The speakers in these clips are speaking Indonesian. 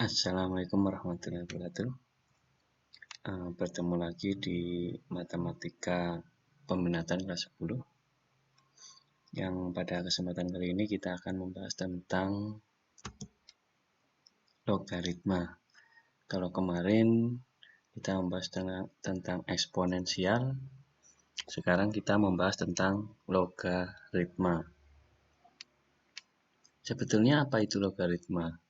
Assalamualaikum warahmatullahi wabarakatuh. Bertemu lagi di Matematika Peminatan kelas 10. Yang pada kesempatan kali ini kita akan membahas tentang logaritma. Kalau kemarin kita membahas tentang eksponensial, sekarang kita membahas tentang logaritma. Sebetulnya apa itu logaritma?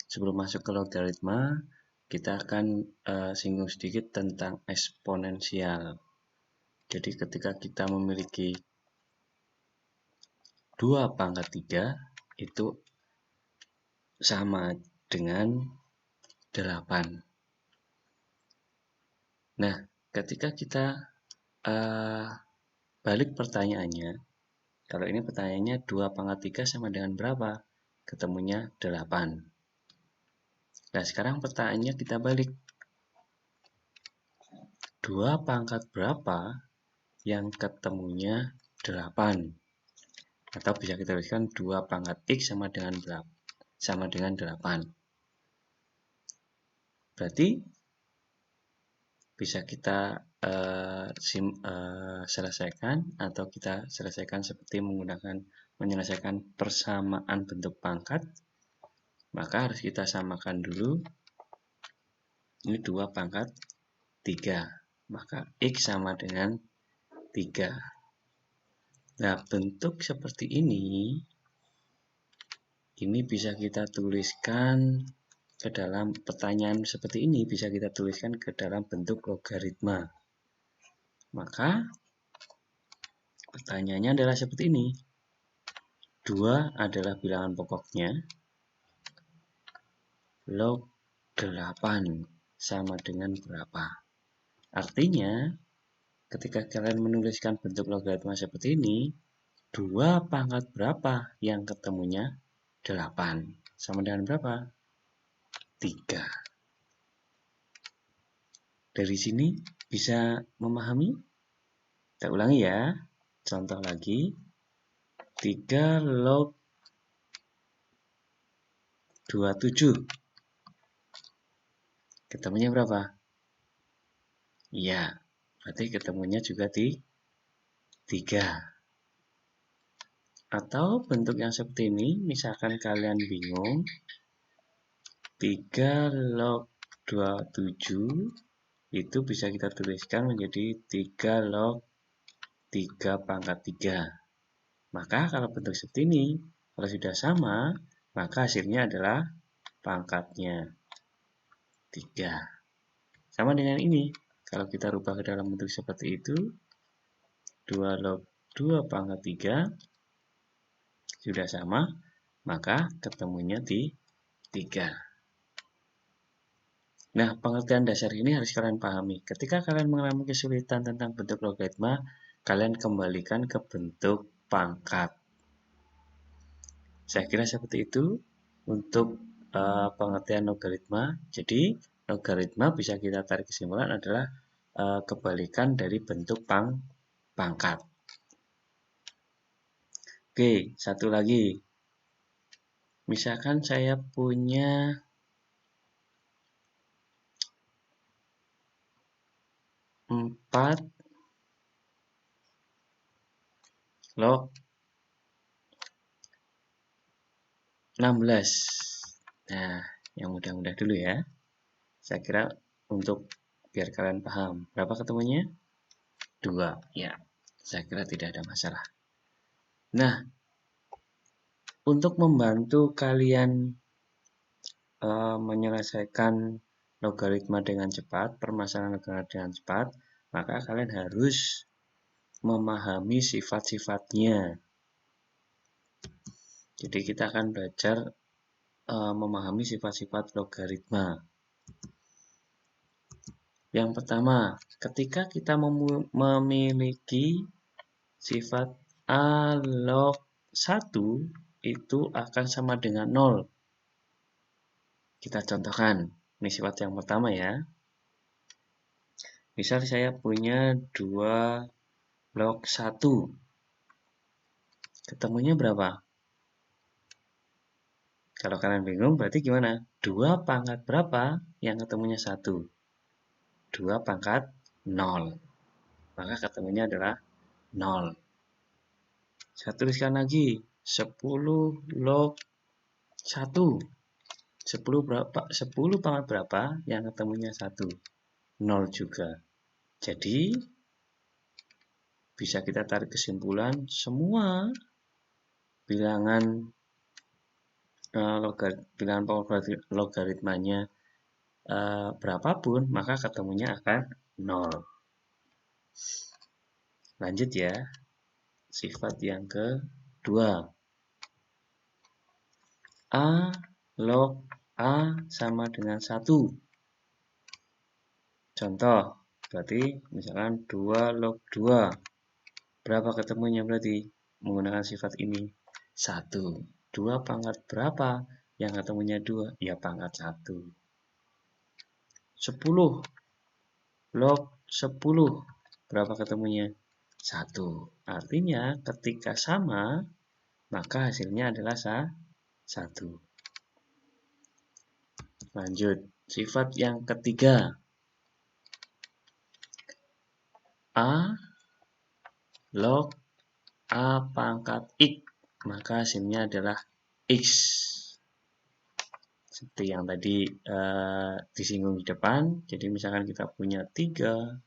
Sebelum masuk ke logaritma, kita akan singgung sedikit tentang eksponensial. Jadi ketika kita memiliki 2 pangkat 3 itu sama dengan 8. Nah, ketika kita balik pertanyaannya, kalau ini pertanyaannya 2 pangkat 3 sama dengan berapa? Ketemunya 8. Nah, sekarang pertanyaannya kita balik. 2 pangkat berapa yang ketemunya 8? Atau bisa kita tuliskan 2 pangkat X sama dengan berapa? Sama dengan 8. Berarti bisa kita selesaikan atau kita selesaikan seperti menyelesaikan persamaan bentuk pangkat. Maka harus kita samakan dulu. Ini 2 pangkat 3. Maka X sama dengan 3. Nah, bentuk seperti ini bisa kita tuliskan ke dalam pertanyaan seperti ini, bisa kita tuliskan ke dalam bentuk logaritma. Maka pertanyaannya adalah seperti ini. 2 adalah bilangan pokoknya. Log 8 sama dengan berapa? Artinya, ketika kalian menuliskan bentuk logaritma seperti ini, 2 pangkat berapa yang ketemunya 8? Sama dengan berapa? 3. Dari sini bisa memahami? Kita ulangi ya. Contoh lagi. 3 log 27. Ketemunya berapa? Iya, berarti ketemunya juga di 3. Atau bentuk yang seperti ini, misalkan kalian bingung, 3 log 27 itu bisa kita tuliskan menjadi 3 log 3 pangkat 3. Maka kalau bentuk seperti ini, kalau sudah sama, maka hasilnya adalah pangkatnya 3. Sama dengan ini, kalau kita rubah ke dalam bentuk seperti itu, 2 log 2 pangkat 3 sudah sama, maka ketemunya di 3. Nah, pengertian dasar ini harus kalian pahami. Ketika kalian mengalami kesulitan tentang bentuk logaritma, kalian kembalikan ke bentuk pangkat. Saya kira seperti itu untuk pengertian logaritma. Jadi, logaritma bisa kita tarik kesimpulan adalah kebalikan dari bentuk pangkat. Oke, satu lagi. Misalkan saya punya 4 log 16. Nah, yang mudah-mudah dulu ya. Saya kira untuk biar kalian paham. Berapa ketemunya? 2. Ya, saya kira tidak ada masalah. Nah, untuk membantu kalian menyelesaikan logaritma dengan cepat, permasalahan logaritma dengan cepat, maka kalian harus memahami sifat-sifatnya. Jadi kita akan belajar memahami sifat-sifat logaritma. Yang pertama, ketika kita memiliki sifat A log 1 itu akan sama dengan 0. Kita contohkan, ini sifat yang pertama ya. Misal saya punya 2 log 1. Ketemunya berapa? Kalau kalian bingung berarti gimana? 2 pangkat berapa yang ketemunya 1? 2 pangkat 0. Maka ketemunya adalah 0. Saya tuliskan lagi. 10 log 1. 10 berapa? 10 pangkat berapa yang ketemunya 1? 0 juga. Jadi bisa kita tarik kesimpulan semua bilangan bilangan logaritmanya berapapun, maka ketemunya akan 0. Lanjut ya, sifat yang kedua. A log A sama dengan 1. Contoh, berarti misalkan 2 log 2. Berapa ketemunya berarti? Menggunakan sifat ini. 1. 2 pangkat berapa? Yang ketemunya 2? Ya pangkat 1. 10 log 10. Berapa ketemunya? 1. Artinya ketika sama, maka hasilnya adalah 1. Lanjut, sifat yang ketiga. A log A pangkat X. Maka hasilnya adalah X. Seperti yang tadi disinggung di depan. Jadi misalkan kita punya 3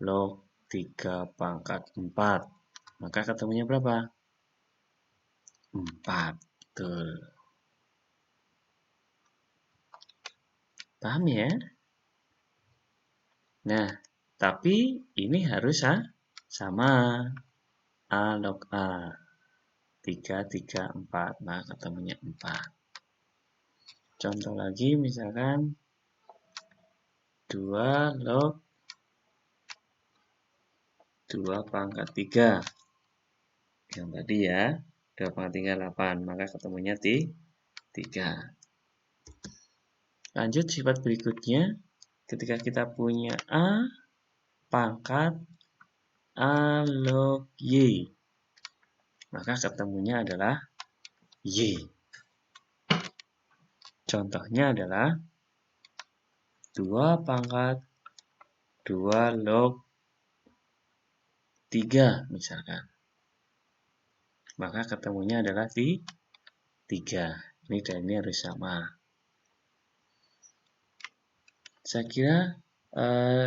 log 3 pangkat 4. Maka ketemunya berapa? 4. Betul. Paham ya? Nah, tapi ini harus sama. A log A. 3, 3, 4. Maka ketemunya 4. Contoh lagi misalkan 2 log 2 pangkat 3. Yang tadi ya, 2 pangkat 3, 8. Maka ketemunya 3. Lanjut sifat berikutnya. Ketika kita punya A pangkat A log Y. Maka ketemunya adalah Y. Contohnya adalah 2 pangkat 2 log 3 misalkan. Maka ketemunya adalah 3. Ini dan ini harus sama. Saya kira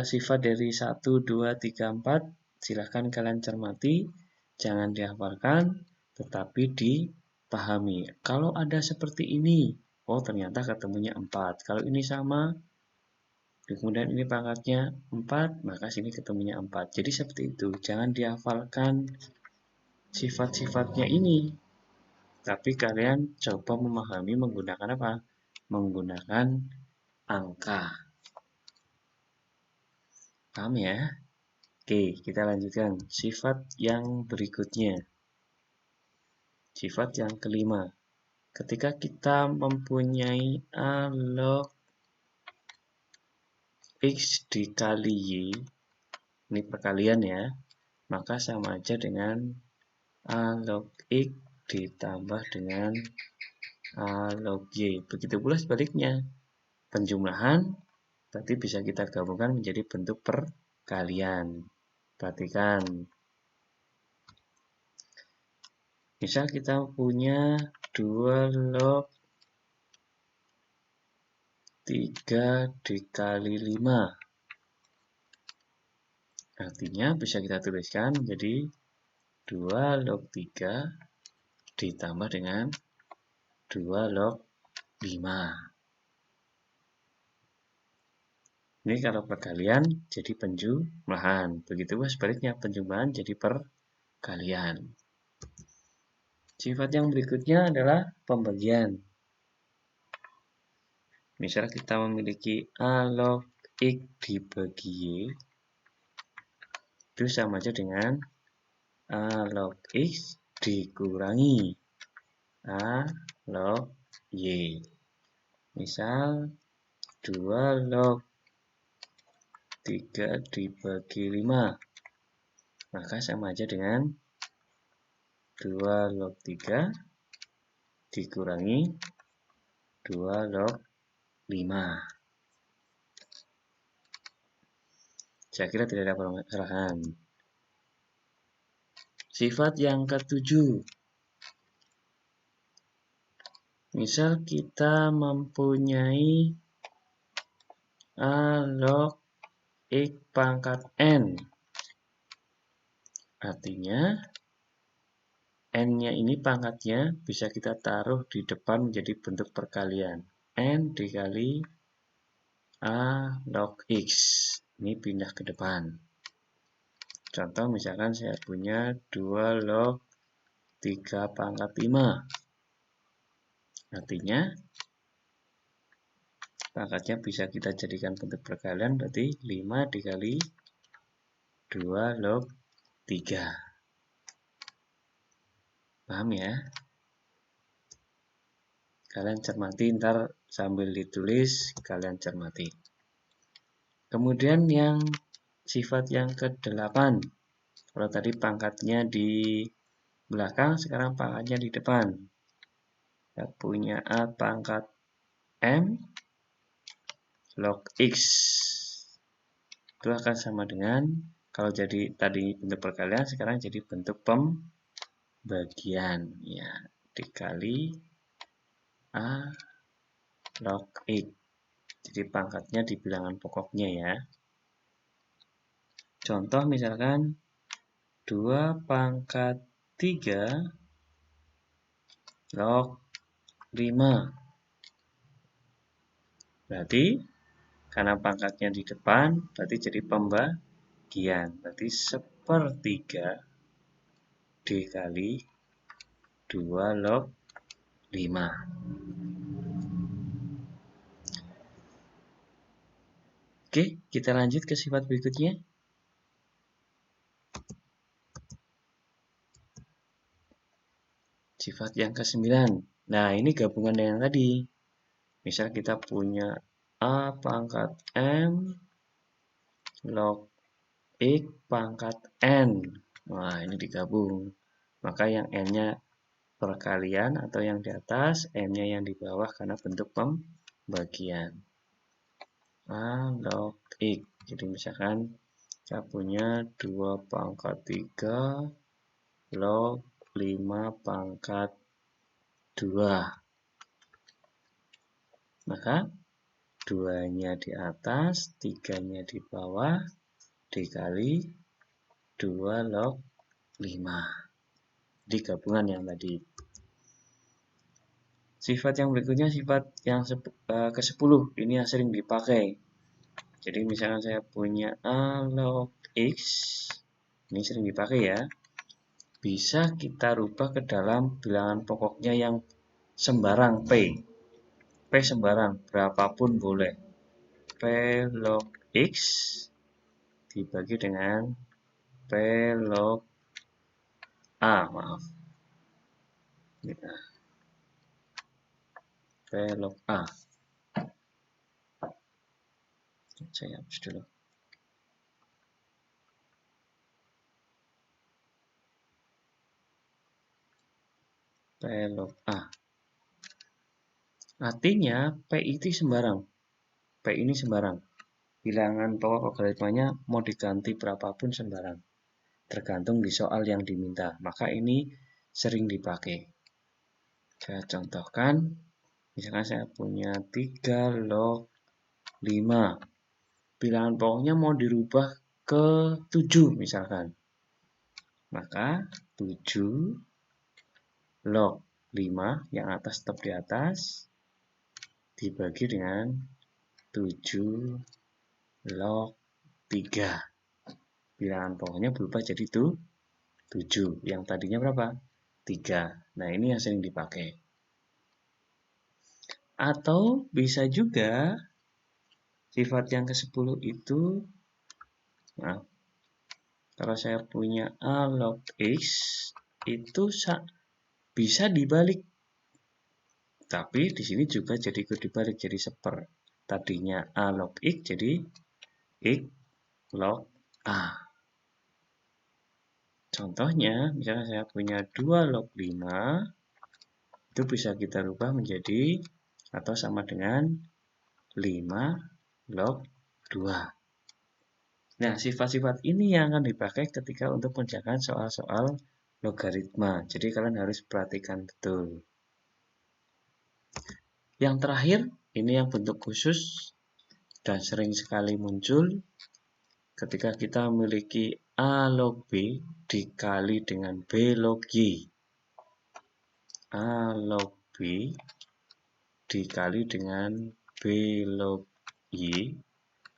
sifat dari 1, 2, 3, 4 silahkan kalian cermati. Jangan dihafalkan, tetapi dipahami. Kalau ada seperti ini, oh ternyata ketemunya 4. Kalau ini sama, kemudian ini pangkatnya 4, maka sini ketemunya 4. Jadi seperti itu. Jangan dihafalkan sifat-sifatnya ini. Tapi kalian coba memahami menggunakan apa? Menggunakan angka. Paham ya? Oke, kita lanjutkan. Sifat yang berikutnya. Sifat yang kelima. Ketika kita mempunyai A log X dikali Y, ini perkalian ya, maka sama aja dengan A log X ditambah dengan A log Y. Begitu pula sebaliknya. Penjumlahan berarti bisa kita gabungkan menjadi bentuk perkalian. Perhatikan. Misal kita punya 2 log 3 dikali 5. Artinya bisa kita tuliskan menjadi 2 log 3 ditambah dengan 2 log 5. Ini kalau perkalian jadi penjumlahan. Begitu sebaliknya penjumlahan jadi perkalian. Sifat yang berikutnya adalah pembagian. Misal kita memiliki A log X dibagi Y, itu sama aja dengan A log X dikurangi A log Y. Misal 2 log 3 dibagi 5, maka sama aja dengan 2 log 3 dikurangi 2 log 5. Saya kira tidak ada permasalahan. Sifat yang ketujuh. Misal kita mempunyai A log X pangkat N. Artinya, N-nya ini pangkatnya bisa kita taruh di depan menjadi bentuk perkalian. N dikali A log X. Ini pindah ke depan. Contoh misalkan saya punya 2 log 3 pangkat 5. Artinya, pangkatnya bisa kita jadikan bentuk perkalian, berarti 5 dikali 2 log 3. Paham ya? Kalian cermati, ntar sambil ditulis, kalian cermati. Kemudian yang sifat yang ke-8. Kalau tadi pangkatnya di belakang, sekarang pangkatnya di depan. Kita punya A pangkat M log X. Itu akan sama dengan, kalau jadi tadi bentuk perkalian, sekarang jadi bentuk pembagian. Ya, dikali A log X. Jadi pangkatnya di bilangan pokoknya ya. Contoh misalkan 2 pangkat 3 log 5. Berarti karena pangkatnya di depan, berarti jadi pembagian. Berarti 1/3 dikali 2 log 5. Oke, kita lanjut ke sifat berikutnya. Sifat yang ke-9. Nah, ini gabungan dengan tadi. Misal kita punya A pangkat M log X pangkat N. Nah, ini digabung. Maka yang N-nya perkalian atau yang di atas, M-nya yang di bawah karena bentuk pembagian. A log X. Jadi misalkan kita punya 2 pangkat 3 log 5 pangkat 2. Maka 2-nya di atas, 3-nya di bawah, dikali 2 log 5. Di gabungan yang tadi. Sifat yang berikutnya sifat yang ke-10. Ini yang sering dipakai. Jadi misalkan saya punya A log X. Ini sering dipakai ya. Bisa kita rubah ke dalam bilangan pokoknya yang sembarang P. P sembarang, berapapun boleh. P log X dibagi dengan P log A, maaf. P log A. Saya hapus dulu. P log A. Artinya P itu sembarang. P ini sembarang. Bilangan pokok logaritmanya mau diganti berapapun sembarang. Tergantung di soal yang diminta. Maka ini sering dipakai. Saya contohkan. Misalkan saya punya 3 log 5. Bilangan pokoknya mau dirubah ke 7 misalkan. Maka 7 log 5 yang atas tetap di atas dibagi dengan 7 log 3. Bilangan pokoknya berubah jadi 7. Yang tadinya berapa? 3. Nah, ini yang sering dipakai. Atau bisa juga sifat yang ke-10 itu, nah, kalau saya punya A log X, itu bisa dibalik. Tapi di sini juga jadi ikut dibalik, jadi seper. Tadinya A log X jadi X log A. Contohnya, misalnya saya punya 2 log 5, itu bisa kita rubah menjadi atau sama dengan 5 log 2. Nah, sifat-sifat ini yang akan dipakai ketika untuk mengerjakan soal-soal logaritma. Jadi kalian harus perhatikan betul. Yang terakhir, ini yang bentuk khusus dan sering sekali muncul ketika kita memiliki A log B dikali dengan B log Y. A log B dikali dengan B log Y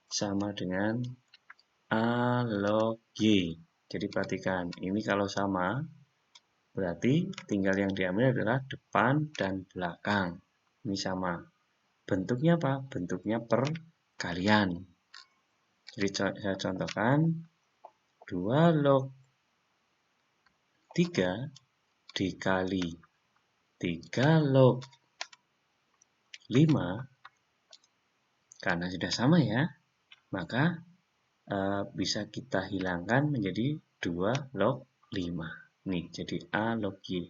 sama dengan A log Y. Jadi perhatikan, ini kalau sama, berarti tinggal yang diambil adalah depan dan belakang. Ini sama. Bentuknya apa? Bentuknya perkalian. Jadi saya contohkan, 2 log 3 dikali 3 log 5, karena sudah sama ya, maka bisa kita hilangkan menjadi 2 log 5. Nih, jadi A log Y.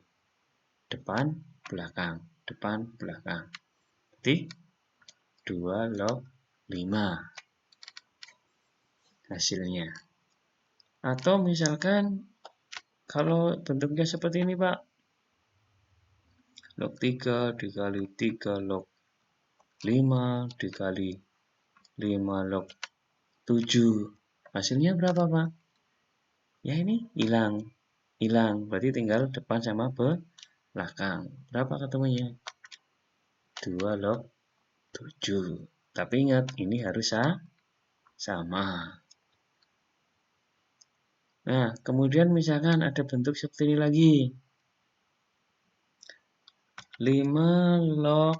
Depan, belakang. Depan, belakang. Berarti 2 log 5 hasilnya. Atau misalkan kalau bentuknya seperti ini, Pak. Log 3 dikali 3 log 5 dikali 5 log 7. Hasilnya berapa, Pak? Ya ini hilang. Hilang. Berarti tinggal depan sama belakang. Berapa ketemunya? 2 log 7. Tapi ingat, ini harus sama. Nah, kemudian misalkan ada bentuk seperti ini lagi. 5 log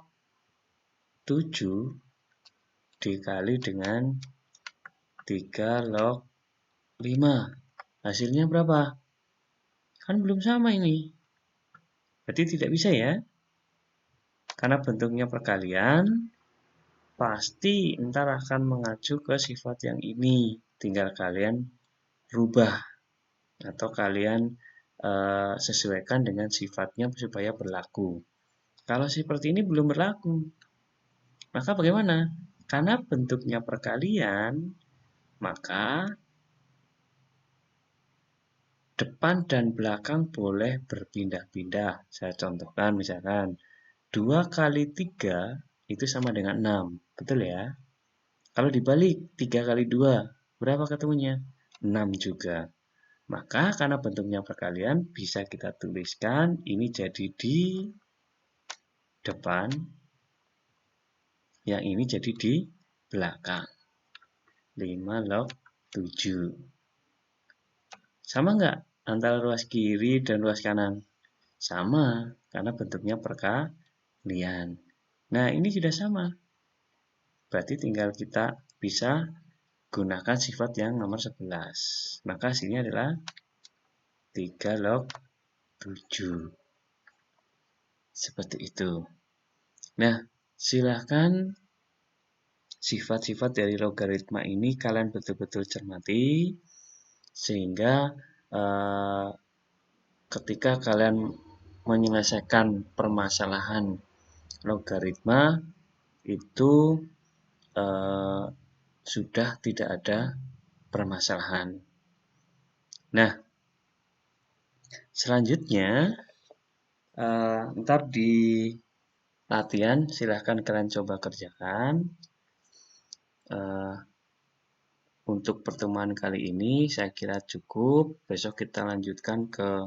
7 dikali dengan 3 log 5. Hasilnya berapa? Kan belum sama ini. Berarti tidak bisa ya. Karena bentuknya perkalian, pasti ntar akan mengacu ke sifat yang ini. Tinggal kalian rubah atau kalian sesuaikan dengan sifatnya supaya berlaku. Kalau seperti ini belum berlaku, maka bagaimana? Karena bentuknya perkalian, maka depan dan belakang boleh berpindah-pindah. Saya contohkan misalkan 2 kali 3 itu sama dengan 6. Betul ya? Kalau dibalik 3 kali 2, berapa ketemunya? 6 juga. Maka karena bentuknya perkalian, bisa kita tuliskan ini jadi di depan, yang ini jadi di belakang. 5 log 7. Sama nggak antara ruas kiri dan ruas kanan? Sama, karena bentuknya perkalian. Nah, ini sudah sama. Berarti tinggal kita bisa gunakan sifat yang nomor 11. Maka hasilnya adalah 3 log 7. Seperti itu. Nah, silahkan sifat-sifat dari logaritma ini kalian betul-betul cermati, sehingga ketika kalian menyelesaikan permasalahan logaritma itu sudah tidak ada permasalahan. Nah, selanjutnya ntar di latihan silahkan kalian coba kerjakan. Untuk pertemuan kali ini saya kira cukup. Besok kita lanjutkan ke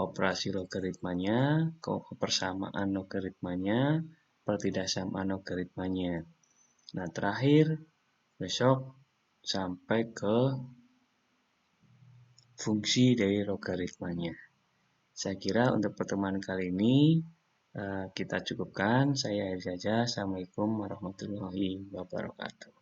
operasi logaritmanya, kebersamaan logaritmanya, pertidaksamaan logaritmanya. Nah, terakhir besok sampai ke fungsi dari logaritmanya. Saya kira untuk pertemuan kali ini kita cukupkan. Saya akhiri saja. Assalamualaikum warahmatullahi wabarakatuh.